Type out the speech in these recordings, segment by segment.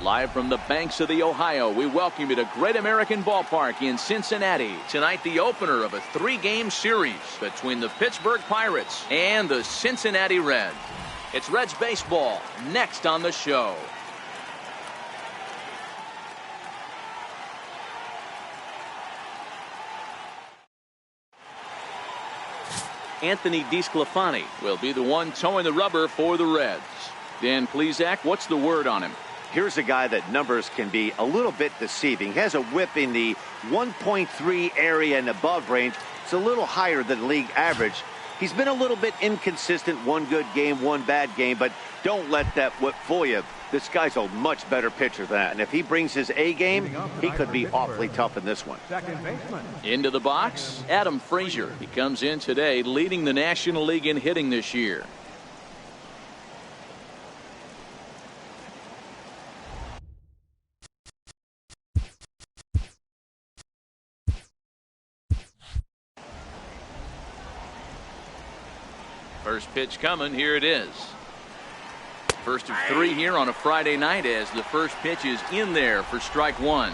Live from the banks of the Ohio, we welcome you to Great American Ballpark in Cincinnati. Tonight, the opener of a 3-game series between the Pittsburgh Pirates and the Cincinnati Reds. It's Reds baseball next on the show. Anthony DeSclafani will be the one towing the rubber for the Reds. Dan Plesac, what's the word on him? Here's a guy that numbers can be a little bit deceiving. He has a whip in the 1.3 area and above range. It's a little higher than league average. He's been a little bit inconsistent. One good game, one bad game, but don't let that whip fool you. This guy's a much better pitcher than that. And if he brings his A game, he could be awfully tough in this one. Into the box, Adam Frazier. He comes in today leading the National League in hitting this year. First pitch coming. Here it is. First of 3 here on a Friday night as the first pitch is in there for strike one.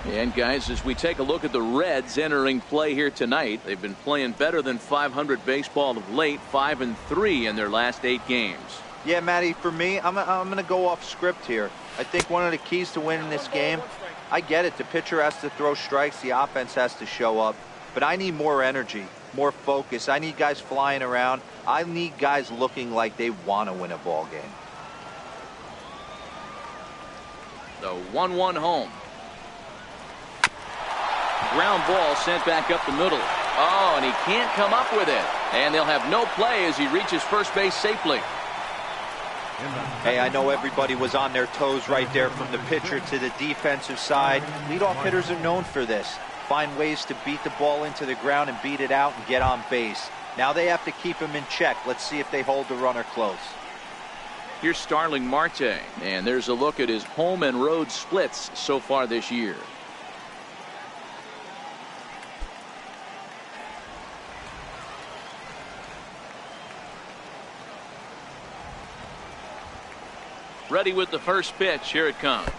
And guys, as we take a look at the Reds entering play here tonight, they've been playing better than 500 baseball of late, 5-3 in their last 8 games. Yeah, Matty, for me, I'm going to go off script here. I think one of the keys to winning this game, I get it, the pitcher has to throw strikes, the offense has to show up, but I need more energy, more focus. I need guys flying around. I need guys looking like they want to win a ball game. The 1-1 home. Ground ball sent back up the middle. Oh, and he can't come up with it. And they'll have no play as he reaches first base safely. Hey, I know everybody was on their toes right there from the pitcher to the defensive side. Leadoff hitters are known for this. Find ways to beat the ball into the ground and beat it out and get on base. Now they have to keep him in check. Let's see if they hold the runner close. Here's Starling Marte, and there's a look at his home and road splits so far this year. Ready with the first pitch. Here it comes.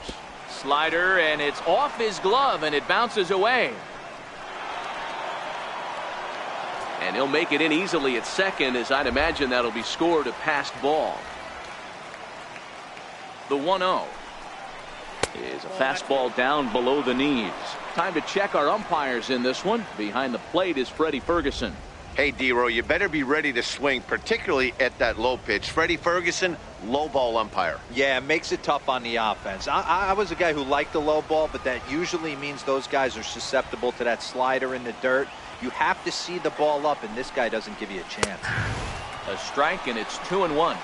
Slider, and it's off his glove, and it bounces away. And he'll make it in easily at second, as I'd imagine that'll be scored a passed ball. The 1-0 is a fastball down below the knees. Time to check our umpires in this one. Behind the plate is Freddie Ferguson. Hey, D-Row, you better be ready to swing, particularly at that low pitch. Freddie Ferguson, low ball umpire. Yeah, it makes it tough on the offense. I was a guy who liked the low ball, but that usually means those guys are susceptible to that slider in the dirt. You have to see the ball up, and this guy doesn't give you a chance. A strike, and it's 2-1.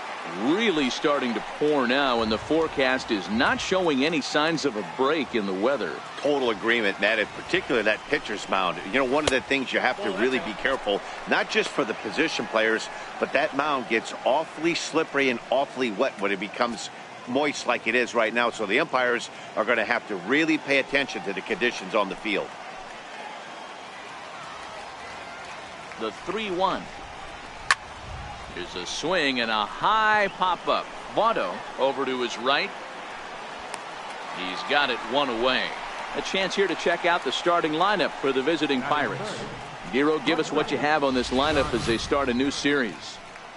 Really starting to pour now, and the forecast is not showing any signs of a break in the weather. Total agreement, Matt, in particular that pitcher's mound. You know, one of the things you have to really be careful, not just for the position players, but that mound gets awfully slippery and awfully wet when it becomes moist like it is right now. So the umpires are going to have to really pay attention to the conditions on the field. The 3-1. Here's a swing and a high pop-up. Votto over to his right. He's got it one away. A chance here to check out the starting lineup for the visiting Pirates. Giro, give us what you have on this lineup as they start a new series.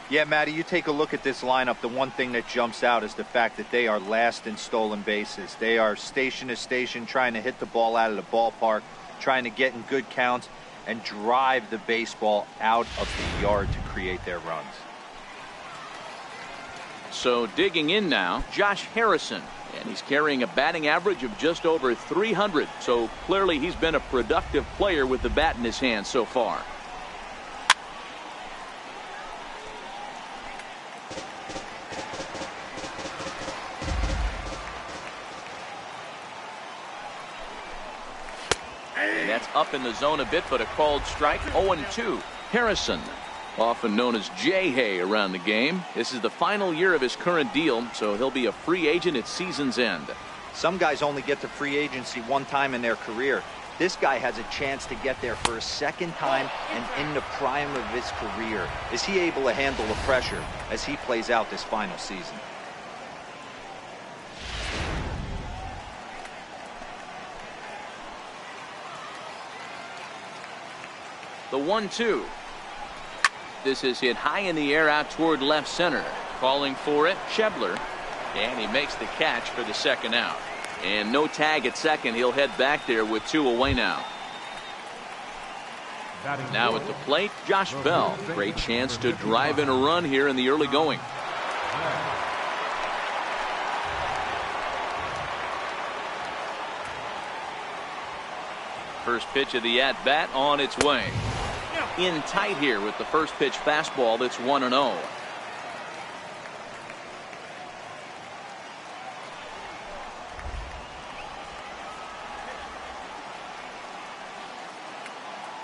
Yeah, Matty, you take a look at this lineup. The one thing that jumps out is the fact that they are last in stolen bases. They are station to station trying to hit the ball out of the ballpark, trying to get in good counts and drive the baseball out of the yard to create their runs. So digging in now, Josh Harrison, and he's carrying a batting average of just over 300. So clearly he's been a productive player with the bat in his hand so far. And that's up in the zone a bit, but a called strike. 0-2. Harrison, often known as J-Hay around the game. This is the final year of his current deal, so he'll be a free agent at season's end. Some guys only get to free agency one time in their career. This guy has a chance to get there for a second time and in the prime of his career. Is he able to handle the pressure as he plays out this final season? The 1-2. This is hit high in the air out toward left center. Calling for it, Schebler. And he makes the catch for the second out. And no tag at second. He'll head back there with 2 away now. Now at the plate, Josh Bell. Great chance to drive in a run here in the early going. First pitch of the at-bat on its way. In tight here with the first pitch fastball that's 1-0.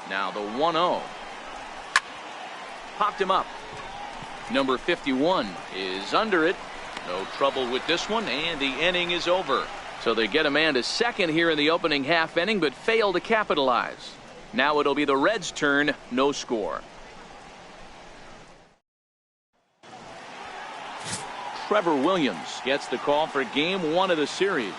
Now the 1-0. Popped him up. Number 51 is under it. No trouble with this one, and the inning is over. So they get a man to second here in the opening half inning, but fail to capitalize. Now it'll be the Reds' turn, no score. Trevor Williams gets the call for game 1 of the series.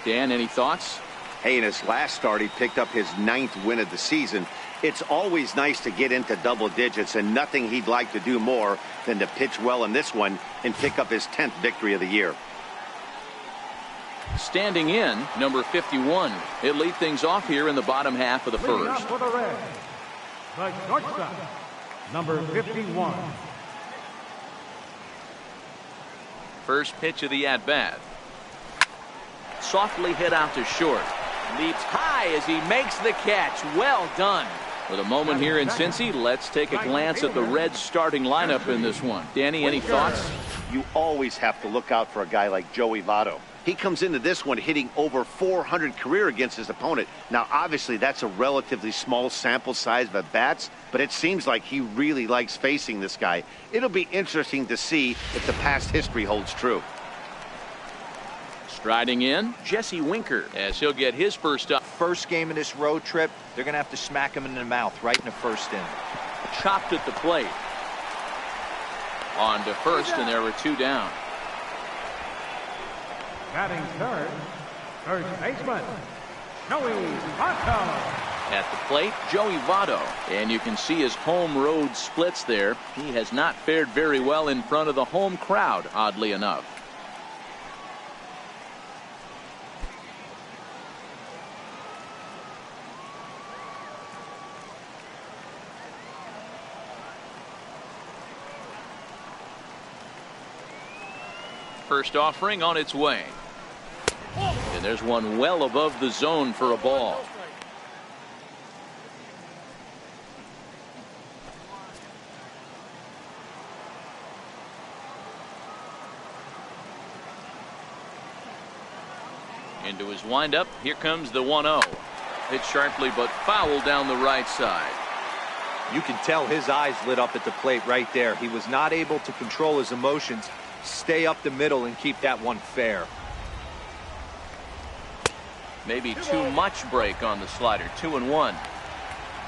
Dan, any thoughts? Hey, in his last start, he picked up his 9th win of the season. It's always nice to get into double digits, and nothing he'd like to do more than to pitch well in this one and pick up his 10th victory of the year. Standing in, number 51. He'll lead things off here in the bottom half of the first. For the Reds, the shortstop, number 51. First pitch of the at-bat. Softly hit out to short. Leaps high as he makes the catch. Well done. With a moment here in Cincy, let's take a glance at the Reds starting lineup in this one. Danny, any thoughts? You always have to look out for a guy like Joey Votto. He comes into this one hitting over 400 career against his opponent. Now, obviously, that's a relatively small sample size of at-bats, but it seems like he really likes facing this guy. It'll be interesting to see if the past history holds true. Striding in, Jesse Winker, as he'll get his first up. First game of this road trip, they're going to have to smack him in the mouth right in the first inning. Chopped at the plate. On to first, and there were 2 down. Batting third, first baseman, Joey Votto. At the plate, Joey Votto. And you can see his home road splits there. He has not fared very well in front of the home crowd, oddly enough. First offering on its way. And there's one well above the zone for a ball. Into his windup. Here comes the 1-0. Hit sharply but foul down the right side. You can tell his eyes lit up at the plate right there. He was not able to control his emotions. Stay up the middle and keep that one fair. Maybe too much break on the slider. 2-1.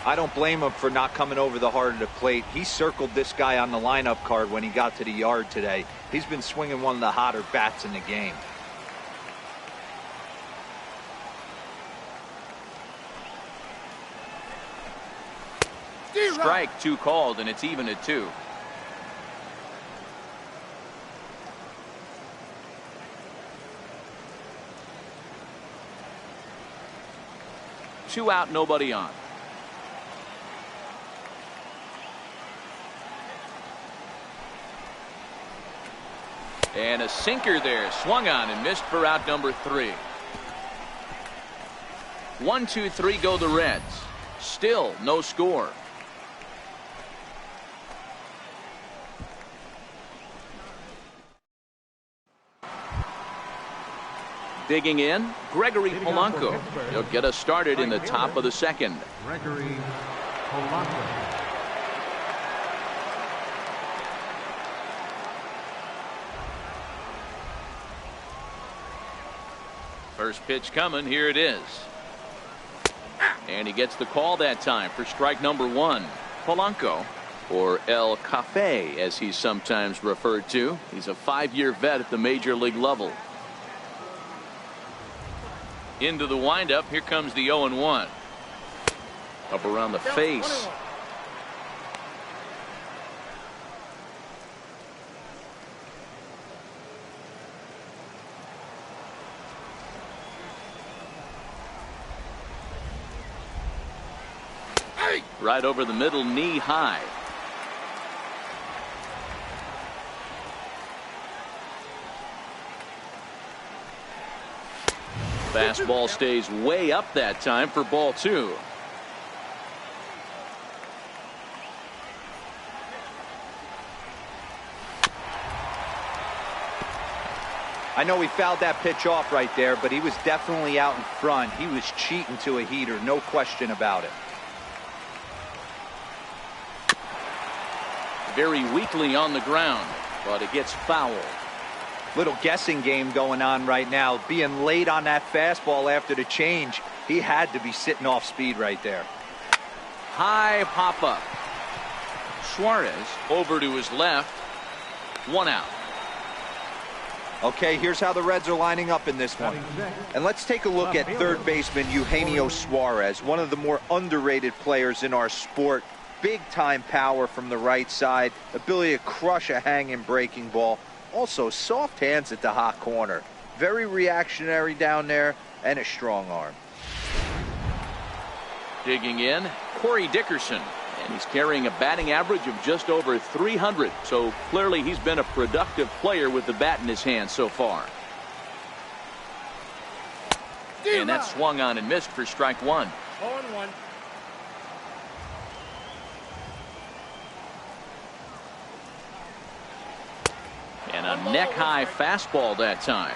I don't blame him for not coming over the heart of the plate. He circled this guy on the lineup card when he got to the yard today. He's been swinging one of the hotter bats in the game. Strike 2 called, and it's even at 2. Two out, nobody on. And a sinker there, swung on and missed for out number 3. 1-2-3 go the Reds. Still no score. Digging in, Gregory Polanco. He'll get us started in the top of the second. Gregory Polanco. First pitch coming, here it is. And he gets the call that time for strike number 1. Polanco, or El Cafe as he's sometimes referred to. He's a 5-year vet at the major league level. Into the windup. Here comes the 0-1. Up around the face. right over the middle, knee high. Fastball stays way up that time for ball 2. I know he fouled that pitch off right there, but he was definitely out in front. He was cheating to a heater, no question about it. Very weakly on the ground, but it gets fouled. Little guessing game going on right now. Being late on that fastball after the change, he had to be sitting off speed right there. High pop up. Suarez over to his left. 1 out. Okay, here's how the Reds are lining up in this one. And let's take a look at third baseman Eugenio Suarez, one of the more underrated players in our sport. Big time power from the right side, ability to crush a hanging breaking ball. Also soft hands at the hot corner. Very reactionary down there and a strong arm. Digging in, Corey Dickerson. And he's carrying a batting average of just over 300. So clearly he's been a productive player with the bat in his hand so far. And that swung on and missed for strike 1. 0-1. And a neck high fastball that time.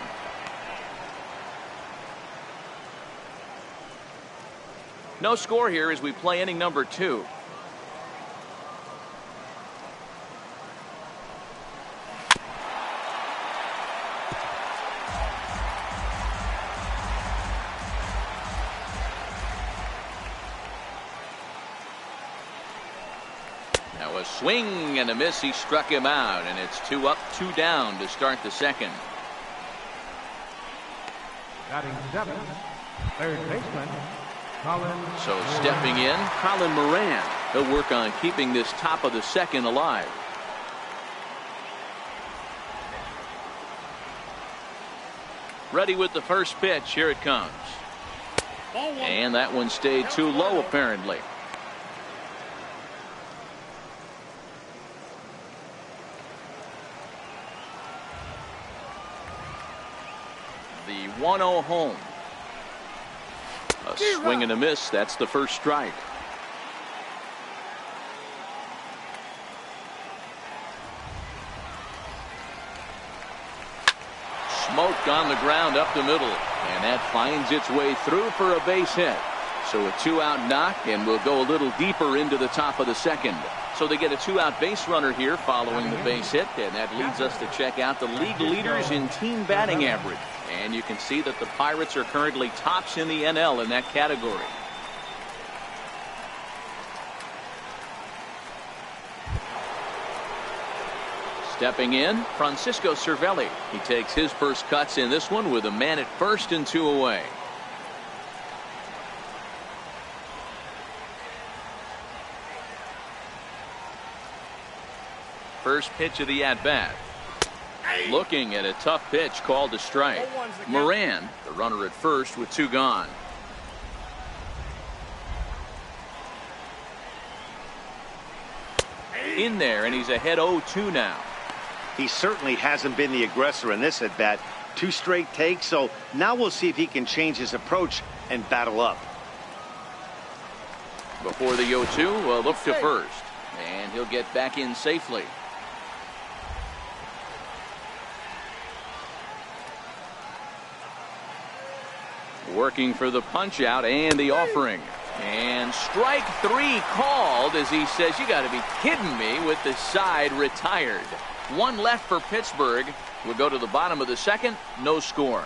No score here as we play inning number 2. Now a swing and a miss. He struck him out, and it's 2 up, 2 down to start the second. Batting 7, third baseman, Colin. So stepping in, Colin Moran. He'll work on keeping this top of the second alive. Ready with the first pitch. Here it comes. And that one stayed too low apparently. The 1-0 home. A swing and a miss. That's the first strike. Smoked on the ground up the middle, and that finds its way through for a base hit. So a 2-out knock, and we'll go a little deeper into the top of the second. So they get a 2-out base runner here following the base hit, and that leads us to check out the league leaders in team batting average. And you can see that the Pirates are currently tops in the NL in that category. Stepping in, Francisco Cervelli. He takes his first cuts in this one with a man at first and 2 away. First pitch of the at-bat. Looking at a tough pitch called a strike. Moran, the runner at first with 2 gone. In there, and he's ahead 0-2 now. He certainly hasn't been the aggressor in this at bat. 2 straight takes, so now we'll see if he can change his approach and battle up. Before the 0-2, a look to first, and he'll get back in safely. Working for the punch out and the offering. And strike 3 called as he says, you got to be kidding me, with the side retired. 1 left for Pittsburgh. We'll go to the bottom of the second. No score.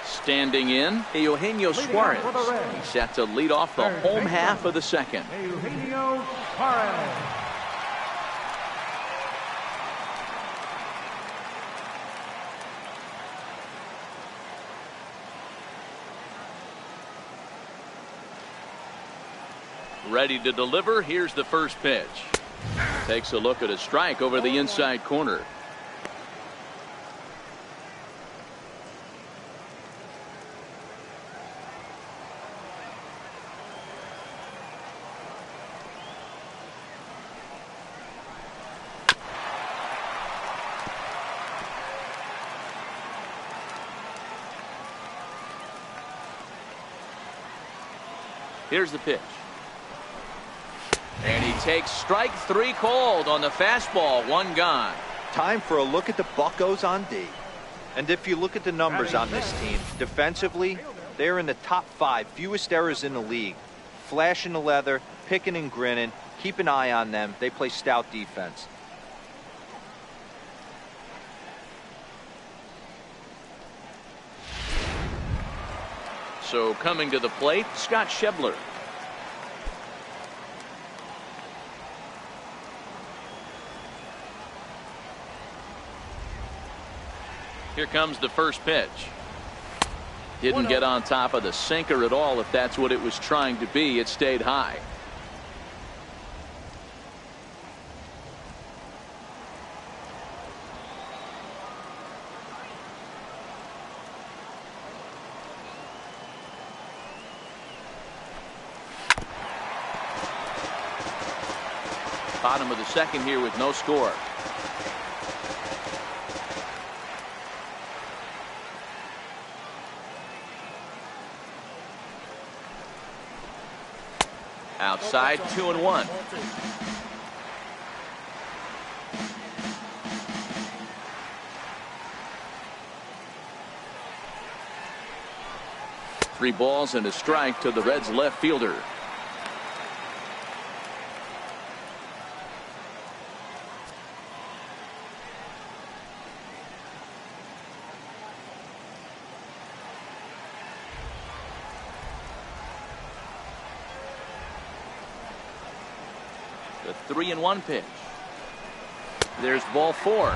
Standing in, Eugenio Suarez. He's set to lead off the home half of the second. Eugenio Suarez. Ready to deliver. Here's the first pitch. Takes a look at a strike over the inside corner. Here's the pitch. And he takes strike 3 called on the fastball. 1 gone. Time for a look at the Buccos on D. And if you look at the numbers on this team, defensively, they're in the top 5 fewest errors in the league. Flashing the leather, picking and grinning. Keep an eye on them. They play stout defense. So coming to the plate, Scott Schebler. Here comes the first pitch. Didn't get on top of the sinker at all. If that's what it was trying to be, it stayed high. Bottom of the second here with no score. Outside, 2-1. Three balls and a strike to the Reds left fielder. The 3-1 pitch. There's ball 4.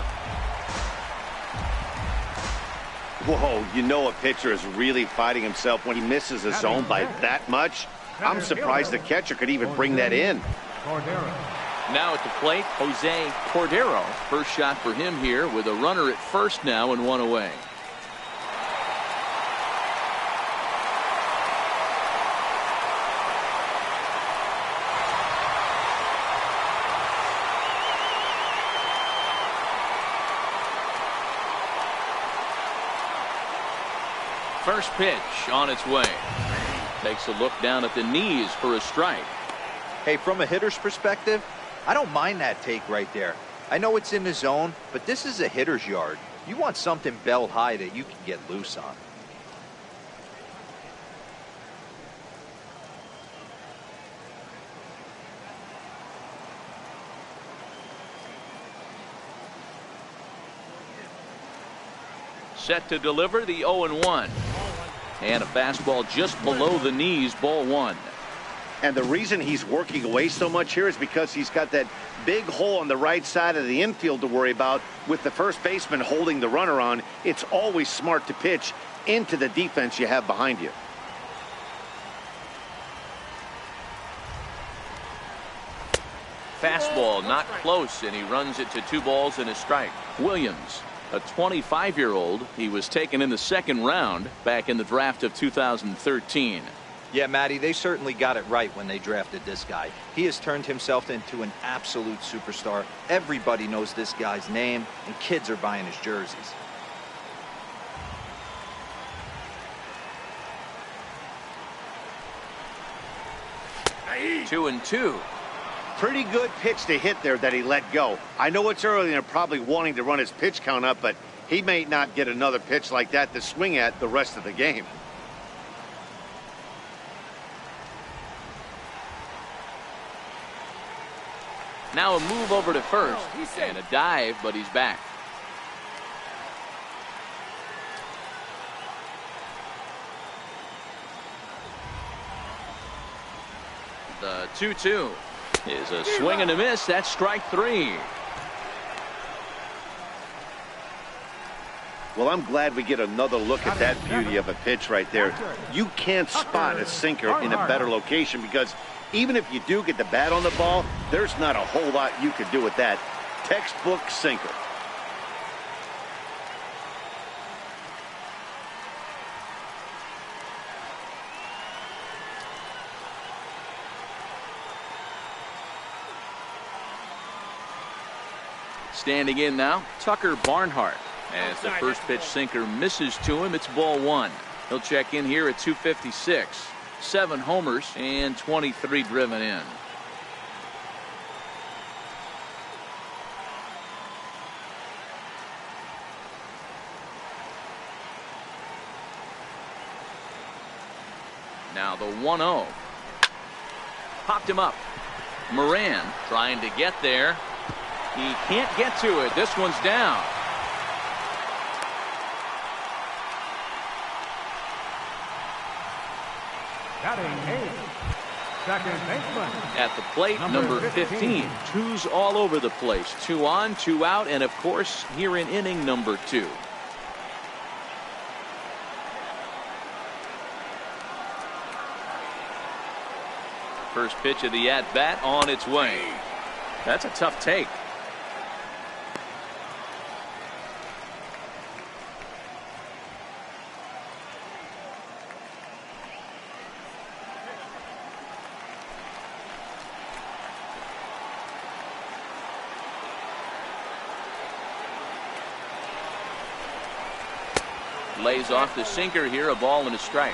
Whoa, you know a pitcher is really fighting himself when he misses a zone by that much. I'm surprised the catcher could even bring that in. Now at the plate, Jose Cordero. First shot for him here with a runner at first now and 1 away. First pitch on its way. Takes a look down at the knees for a strike. Hey, from a hitter's perspective, I don't mind that take right there. I know it's in the zone, but this is a hitter's yard. You want something belt high that you can get loose on. Set to deliver the 0-1. And a fastball just below the knees, ball 1. And the reason he's working away so much here is because he's got that big hole on the right side of the infield to worry about with the first baseman holding the runner on. It's always smart to pitch into the defense you have behind you. Fastball not close, and he runs it to 2 balls and a strike. Williams, a 25-year-old. He was taken in the 2nd round back in the draft of 2013. Yeah, Matty, they certainly got it right when they drafted this guy. He has turned himself into an absolute superstar. Everybody knows this guy's name, and kids are buying his jerseys. Hey. 2-2. Pretty good pitch to hit there that he let go. I know it's early and they're probably wanting to run his pitch count up, but he may not get another pitch like that to swing at the rest of the game. Now a move over to first and a dive, but he's back. The 2-2 is a swing and a miss. That's strike 3. Well, I'm glad we get another look at that beauty of a pitch right there. You can't spot a sinker in a better location because even if you do get the bat on the ball, there's not a whole lot you could do with that. Textbook sinker. Standing in now, Tucker Barnhart. As the first pitch sinker misses to him, it's ball 1. He'll check in here at 256. 7 homers and 23 driven in. Now the 1-0. Popped him up. Moran trying to get there. He can't get to it. This one's down. Batting 8th, second baseman. At the plate, number 15. Twos all over the place. 2 on, 2 out, and of course here in inning number 2. First pitch of the at-bat on its way. That's a tough take. Lays off the sinker here, a ball and a strike.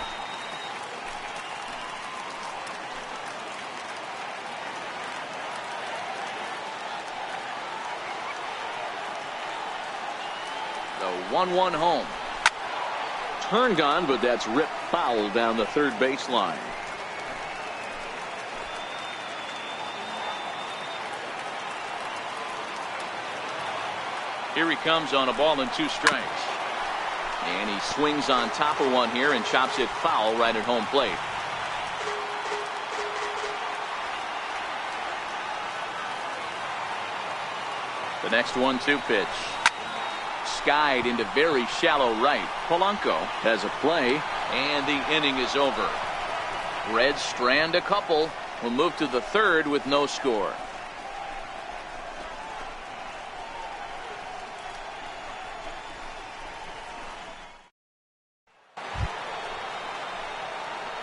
The 1-1 home. Turn gone, but that's ripped foul down the third baseline. Here he comes on a ball and 2 strikes. And he swings on top of one here and chops it foul right at home plate. The next 1-2 pitch. Skied into very shallow right. Polanco has a play, and the inning is over. Reds strand a couple. Will move to the third with no score.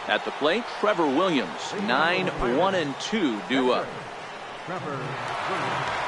At the plate, Trevor Williams, 9-1-2 due up. Trevor Williams.